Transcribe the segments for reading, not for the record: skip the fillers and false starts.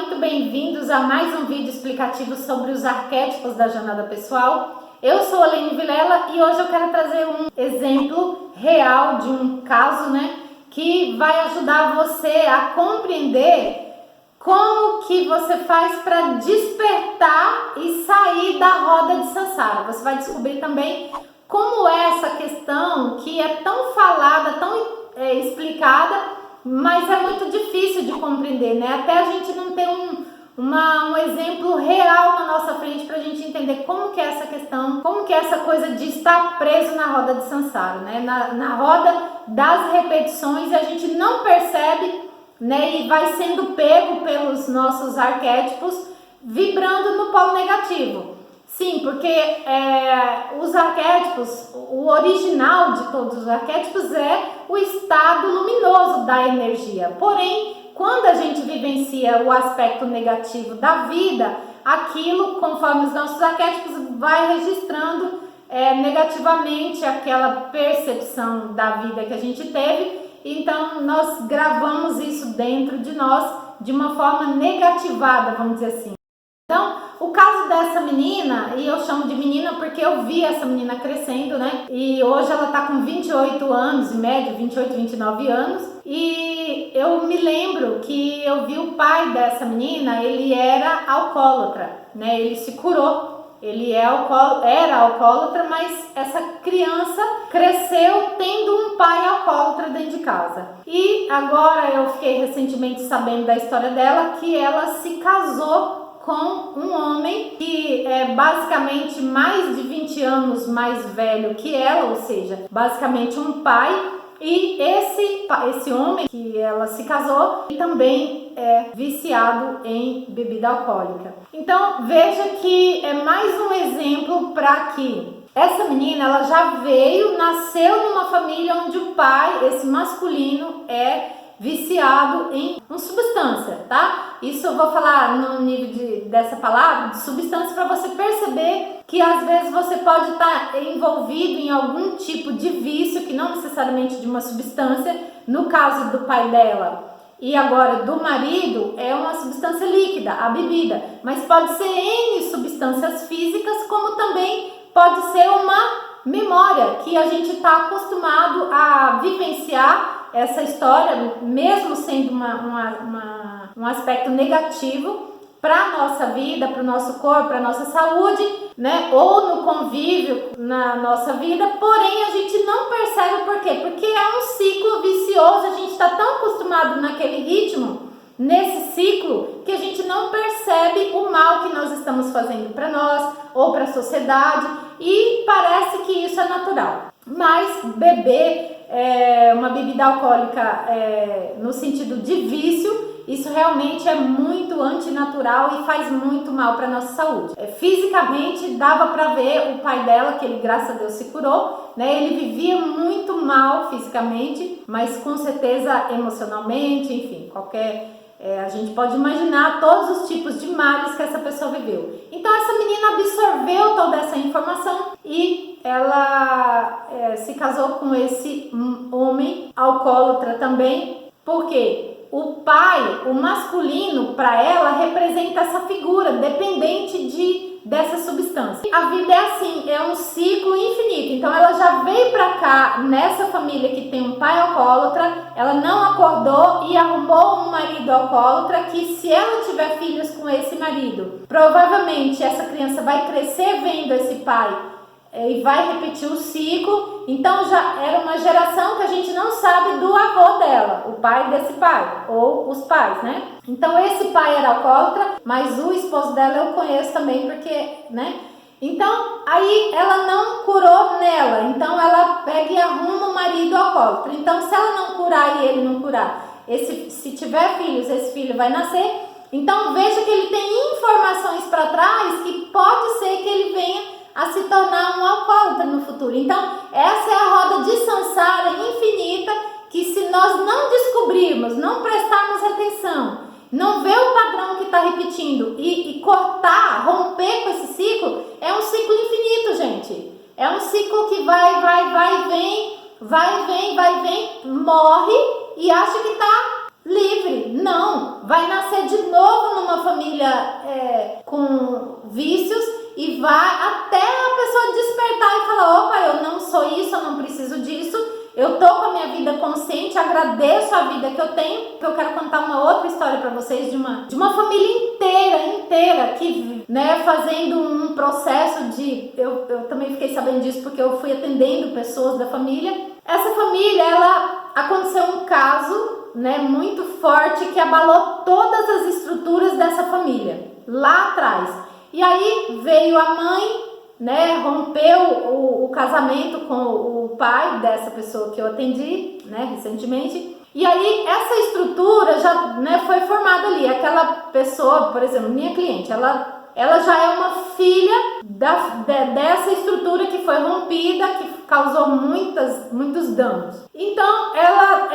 muito bem-vindos a mais um vídeo explicativo sobre os arquétipos da jornada pessoal. Eu sou a Aline Vilela e hoje eu quero trazer um exemplo real de um caso, que vai ajudar você a compreender como que você faz para despertar e sair da roda de samsara. Você vai descobrir também como é essa questão que é tão falada, tão explicada, mas é muito difícil de compreender, Até a gente não ter um exemplo real na nossa frente para a gente entender como que é essa questão, como que é essa coisa de estar preso na roda de samsara, na roda das repetições, e a gente não percebe, e vai sendo pego pelos nossos arquétipos, vibrando no polo negativo. Sim, porque os arquétipos, o original de todos os arquétipos é o estado luminoso da energia. Porém, quando a gente vivencia o aspecto negativo da vida, aquilo, conforme os nossos arquétipos, vai registrando negativamente aquela percepção da vida que a gente teve. Então, nós gravamos isso dentro de nós de uma forma negativada, vamos dizer assim. Então, o caso dessa menina, e eu chamo de menina porque eu vi essa menina crescendo, E hoje ela tá com 28 anos, em média, 28, 29 anos. E eu me lembro que eu vi o pai dessa menina, ele era alcoólatra, Ele se curou. Ele era alcoólatra, mas essa criança cresceu tendo um pai alcoólatra dentro de casa. E agora eu fiquei recentemente sabendo da história dela, que ela se casou com um homem que é basicamente mais de 20 anos mais velho que ela, ou seja, basicamente um pai. E esse homem que ela se casou também é viciado em bebida alcoólica. Então veja que é mais um exemplo para que essa menina, ela já nasceu numa família onde o pai, esse masculino, é viciado em uma substância, tá? Isso eu vou falar no nível dessa palavra, de substância, para você perceber que às vezes você pode estar envolvido em algum tipo de vício, que não necessariamente de uma substância. No caso do pai dela e agora do marido, é uma substância líquida, a bebida, mas pode ser N substâncias físicas, como também pode ser uma memória que a gente está acostumado a vivenciar essa história, mesmo sendo um aspecto negativo para a nossa vida, para o nosso corpo, para a nossa saúde, ou no convívio na nossa vida, porém a gente não percebe por quê? Porque é um ciclo vicioso, a gente está tão acostumado naquele ritmo, nesse ciclo, que a gente não percebe o mal que nós estamos fazendo para nós ou para a sociedade, e parece que isso é natural. Mas beber uma bebida alcoólica no sentido de vício, isso realmente é muito antinatural e faz muito mal para a nossa saúde. Fisicamente, dava para ver o pai dela, que ele, graças a Deus, se curou, Ele vivia muito mal fisicamente, mas com certeza emocionalmente, enfim, a gente pode imaginar todos os tipos de males que essa pessoa viveu. Então essa menina absorveu toda essa informação e ela se casou com esse homem alcoólatra também, porque o pai, o masculino, para ela representa essa figura dependente dessa substância. A vida é assim, é um ciclo infinito. Então ela já veio para cá, nessa família que tem um pai alcoólatra, ela não acordou e arrumou um marido alcoólatra, que se ela tiver filhos com esse marido, provavelmente essa criança vai crescer vendo esse pai e vai repetir o ciclo. Então já era uma geração que a gente não sabe do avô dela, o pai desse pai, ou os pais, Então esse pai era alcoólatra, mas o esposo dela eu conheço também, porque, Então aí ela não curou nela, então ela pega e arruma um marido alcoólatra. Então se ela não curar e ele não curar, se tiver filhos, esse filho vai nascer. Então veja que ele tem informações para trás que pode ser que ele venha a se tornar um alcoólatra no futuro. Então essa é a roda de samsara infinita, que se nós não descobrirmos, não prestarmos atenção, não ver o padrão que está repetindo e cortar, romper com esse ciclo, é um ciclo infinito, gente. É um ciclo que vai, vem, morre e acha que está livre. Não, vai nascer de novo numa família com vícios e vai até a pessoa despertar e falar: opa, eu não sou isso, eu não preciso disso, eu tô com a minha vida consciente, agradeço a vida que eu tenho. Eu quero contar uma outra história para vocês de uma família inteira que, né, fazendo um processo de... Eu também fiquei sabendo disso porque eu fui atendendo pessoas da família. Essa família, aconteceu um caso, né, muito forte que abalou todas as estruturas dessa família, lá atrás. E aí veio a mãe, né, rompeu o casamento com o pai dessa pessoa que eu atendi, né, recentemente. E aí essa estrutura já, né, foi formada ali. Aquela pessoa, por exemplo, minha cliente, ela já é uma filha dessa estrutura que foi rompida, que causou muitos danos. Então ela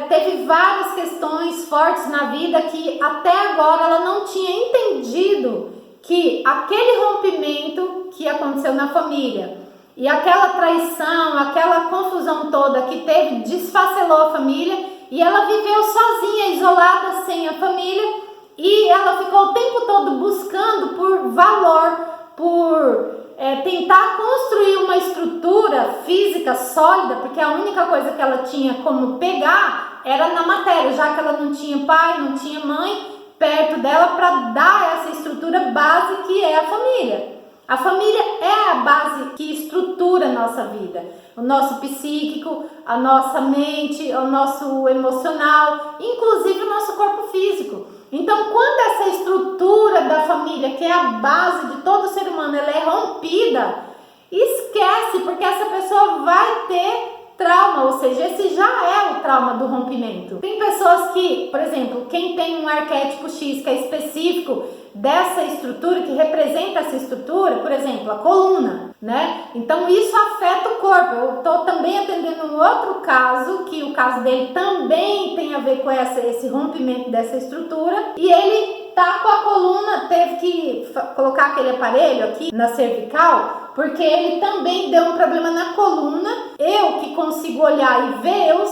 teve várias questões fortes na vida que até agora ela não tinha entendido que aquele rompimento que aconteceu na família e aquela traição, aquela confusão toda que teve, desfacelou a família e ela viveu sozinha, isolada, sem a família, e ela ficou o tempo todo buscando por valor, por tentar construir uma estrutura física sólida, porque a única coisa que ela tinha como pegar era na matéria, já que ela não tinha pai, não tinha mãe perto dela para dar essa estrutura base que é a família. A família é a base que estrutura a nossa vida, o nosso psíquico, a nossa mente, o nosso emocional, inclusive o nosso corpo físico. Então, quando essa estrutura da família, que é a base de todo ser humano, ela é rompida, esquece, porque essa pessoa vai ter trauma, ou seja, esse já é o trauma do rompimento. Tem pessoas que, por exemplo, quem tem um arquétipo X que é específico dessa estrutura, que representa essa estrutura, por exemplo, a coluna, né? Então isso afeta o corpo. Eu estou também atendendo um outro caso, que o caso dele também tem a ver com esse rompimento dessa estrutura, e ele tá com a coluna, teve que colocar aquele aparelho aqui na cervical, porque ele também deu um problema na coluna. Eu que consigo olhar e ver, eu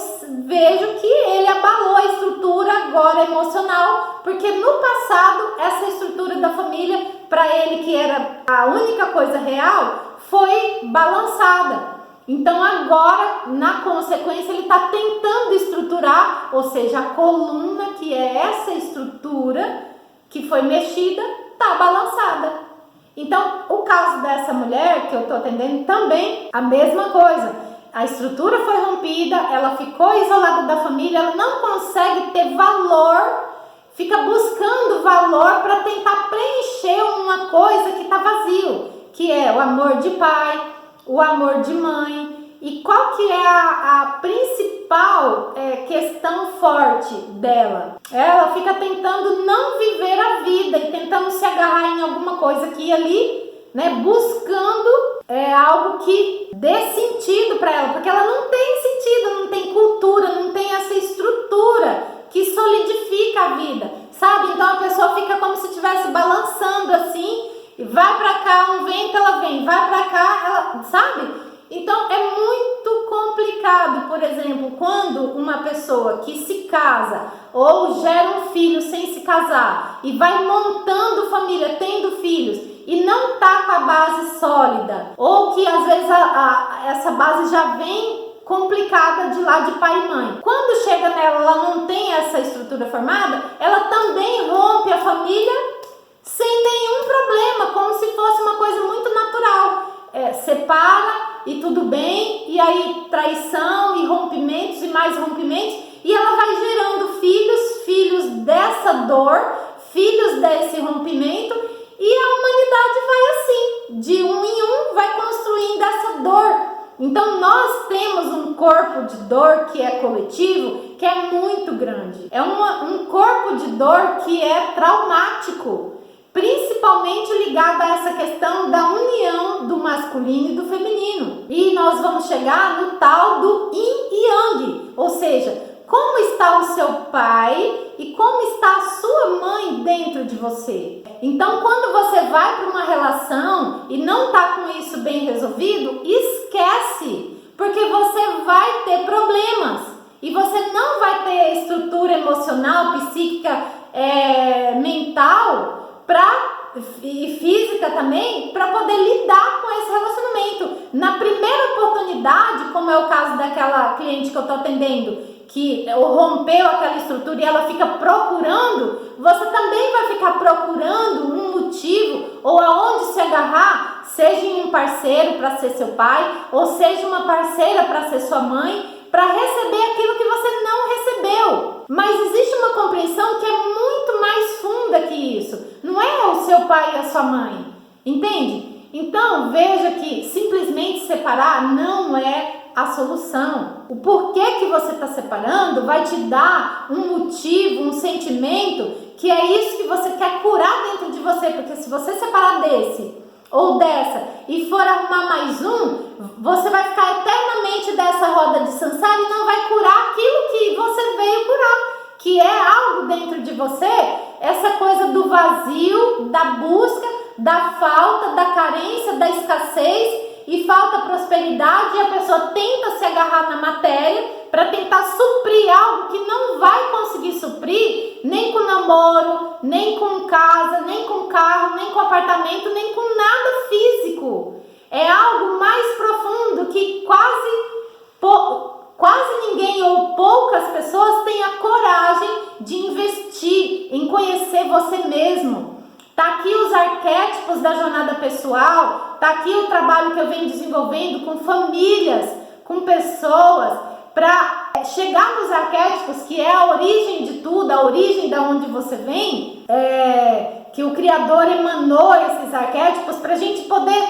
vejo que ele abalou a estrutura agora emocional, porque no passado essa estrutura da família, para ele que era a única coisa real, foi balançada. Então agora, na consequência, ele está tentando estruturar, ou seja, a coluna, que é essa estrutura que foi mexida, está balançada. Então, o caso dessa mulher que eu estou atendendo também, a mesma coisa. A estrutura foi rompida, ela ficou isolada da família, ela não consegue ter valor, fica buscando valor para tentar preencher uma coisa que está vazio, que é o amor de pai, o amor de mãe. E qual que é a principal questão forte dela? Ela fica tentando não viver a vida e tentando se agarrar em alguma coisa aqui e ali, né, buscando algo que dê sentido para ela, porque ela não tem sentido, não tem cultura, não tem essa estrutura que solidifica a vida, sabe? Então a pessoa fica como se estivesse balançando assim, e vai para cá, um vento, ela vem, vai para cá, ela, sabe? Então é muito complicado, por exemplo, quando uma pessoa que se casa ou gera um filho sem se casar e vai montando família, tendo filhos e não tá com a base sólida, ou que às vezes essa base já vem complicada de lá de pai e mãe. Quando chega nela, ela não tem essa estrutura formada, ela também rompe a família sem nenhum problema, como se fosse uma coisa muito natural. Separa e tudo bem, e aí traição e rompimentos e mais rompimentos, e ela vai gerando filhos dessa dor, filhos desse rompimento, e a humanidade vai assim, de um em um, vai construindo essa dor. Então nós temos um corpo de dor que é coletivo, que é muito grande. É um corpo de dor que é traumático, principalmente ligado a essa questão da união do masculino e do feminino. E nós vamos chegar no tal do yin e yang, ou seja, como está o seu pai e como está a sua mãe dentro de você. Então, quando você vai para uma relação e não está com isso bem resolvido, esquece, porque você vai ter problemas. E você não vai ter estrutura emocional, psíquica, mental e física também para poder lidar com esse relacionamento. Na primeira oportunidade, como é o caso daquela cliente que eu estou atendendo, que rompeu aquela estrutura e ela fica procurando, você também vai ficar procurando um motivo ou aonde se agarrar, seja em um parceiro para ser seu pai, ou seja uma parceira para ser sua mãe, para receber aquilo que você não recebeu. Mas existe uma compreensão que é muito mais funda que isso. Não é o seu pai e a sua mãe, entende? Então veja que simplesmente separar não é a solução. O porquê que você está separando vai te dar um motivo, um sentimento, que é isso que você quer curar dentro de você. Porque se você separar desse ou dessa e for arrumar mais um, você vai ficar eternamente dessa roda de samsara e não vai curar aquilo que você veio curar, que é algo dentro de você, essa coisa do vazio, da busca, da falta, da carência, da escassez, e falta prosperidade, e a pessoa tenta se agarrar na matéria para tentar suprir algo que não vai conseguir suprir, nem com namoro, nem com casa, nem com carro, nem com apartamento, nem com nada físico. É algo mais profundo que quase ninguém ou poucas pessoas têm a coragem de investir em conhecer você mesmo. Tá aqui os arquétipos da jornada pessoal, tá aqui o trabalho que eu venho desenvolvendo com famílias, com pessoas, para chegar nos arquétipos, que é a origem de tudo, a origem da onde você vem, que o Criador emanou esses arquétipos para a gente poder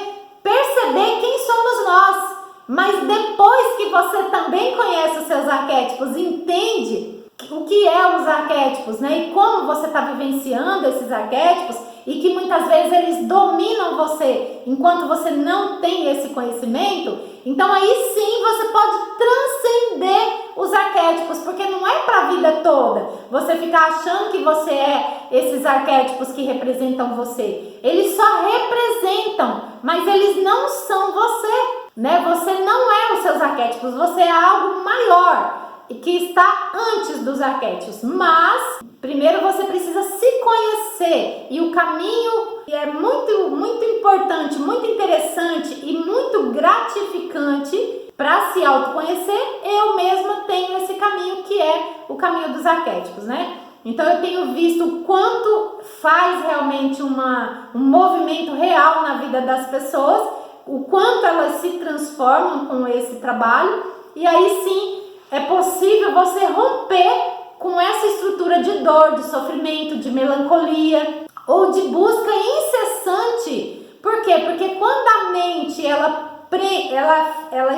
perceber quem somos nós. Mas depois que você também conhece os seus arquétipos, entende o que é os arquétipos, né? E como você está vivenciando esses arquétipos, e que muitas vezes eles dominam você enquanto você não tem esse conhecimento, então aí sim você pode transcender os arquétipos, porque não é para a vida toda você ficar achando que você é esses arquétipos que representam você. Eles só representam, mas eles não são você, né? Você não é os seus arquétipos, você é algo maior e que está antes dos arquétipos. Mas primeiro você precisa se conhecer, e o caminho é muito, muito importante, muito interessante e muito gratificante para se autoconhecer. Eu mesma tenho esse caminho, que é o caminho dos arquétipos, né? Então eu tenho visto o quanto faz realmente um movimento real na vida das pessoas, o quanto elas se transformam com esse trabalho, e aí sim é possível você romper com essa estrutura de dor, de sofrimento, de melancolia ou de busca incessante. Por quê? Porque quando a mente ela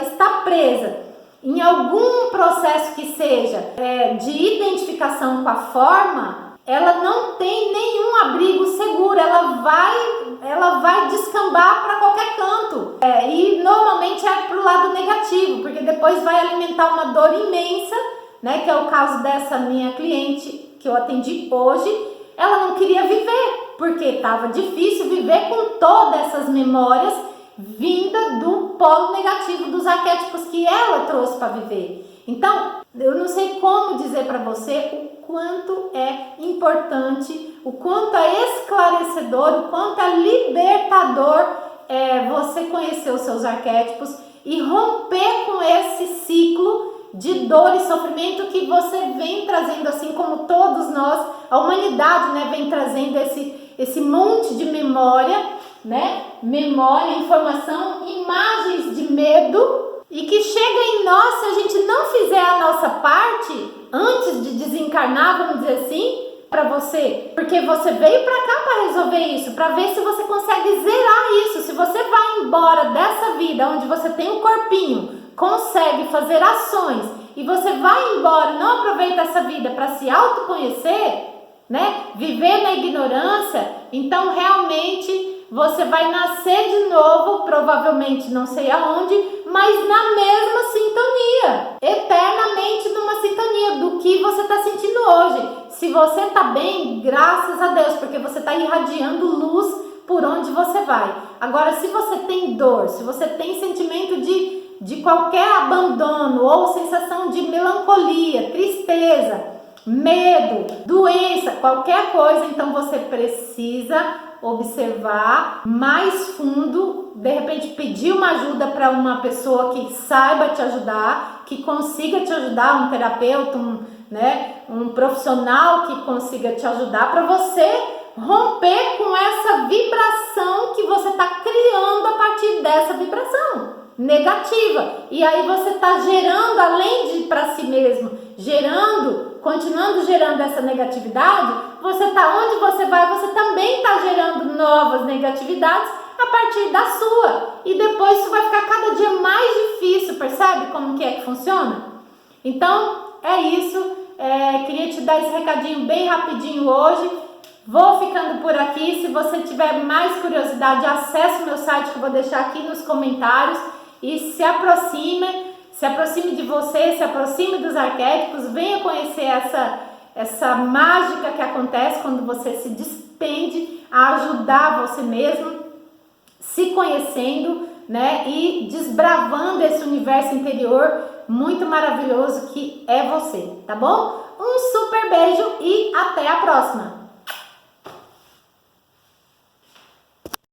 está presa em algum processo que seja de identificação com a forma, ela não tem nenhum abrigo seguro, ela vai descambar para qualquer canto. E normalmente é para o lado negativo, porque depois vai alimentar uma dor imensa, né, que é o caso dessa minha cliente que eu atendi hoje. Ela não queria viver, porque estava difícil viver com todas essas memórias vinda do polo negativo dos arquétipos que ela trouxe para viver. Então, eu não sei como dizer para você o quanto é importante, o quanto é esclarecedor, o quanto é libertador você conhecer os seus arquétipos e romper com esse ciclo de dor e sofrimento que você vem trazendo, assim como todos nós, a humanidade, né, vem trazendo esse monte de memória, né? Memória, informação, imagens de medo, e que chega em nós se a gente não fizer a nossa parte antes de desencarnar, vamos dizer assim, para você, porque você veio para cá para resolver isso, para ver se você consegue zerar isso. Se você vai embora dessa vida onde você tem um corpinho, consegue fazer ações, e você vai embora, não aproveita essa vida para se autoconhecer, né? Viver na ignorância, então realmente você vai nascer de novo, provavelmente não sei aonde, mas na mesma sintonia, eternamente numa sintonia do que você está sentindo hoje. Se você está bem, graças a Deus, porque você está irradiando luz por onde você vai. Agora, se você tem dor, se você tem sentimento de de qualquer abandono ou sensação de melancolia, tristeza, medo, doença, qualquer coisa, então você precisa observar mais fundo, de repente pedir uma ajuda para uma pessoa que saiba te ajudar, que consiga te ajudar, um terapeuta, um profissional que consiga te ajudar, para você romper com essa vibração que você está criando a partir dessa vibração negativa. E aí você está gerando, além de para si mesmo, continuando gerando essa negatividade, você está onde você vai, você também está gerando novas negatividades a partir da sua. E depois isso vai ficar cada dia mais difícil, percebe como que é que funciona? Então, é isso. Queria te dar esse recadinho bem rapidinho hoje. Vou ficando por aqui. Se você tiver mais curiosidade, acesse o meu site que eu vou deixar aqui nos comentários e se aproxime de você, se aproxime dos arquétipos, venha conhecer essa mágica que acontece quando você se despende a ajudar você mesmo, se conhecendo, né, e desbravando esse universo interior muito maravilhoso que é você, tá bom? Um super beijo e até a próxima!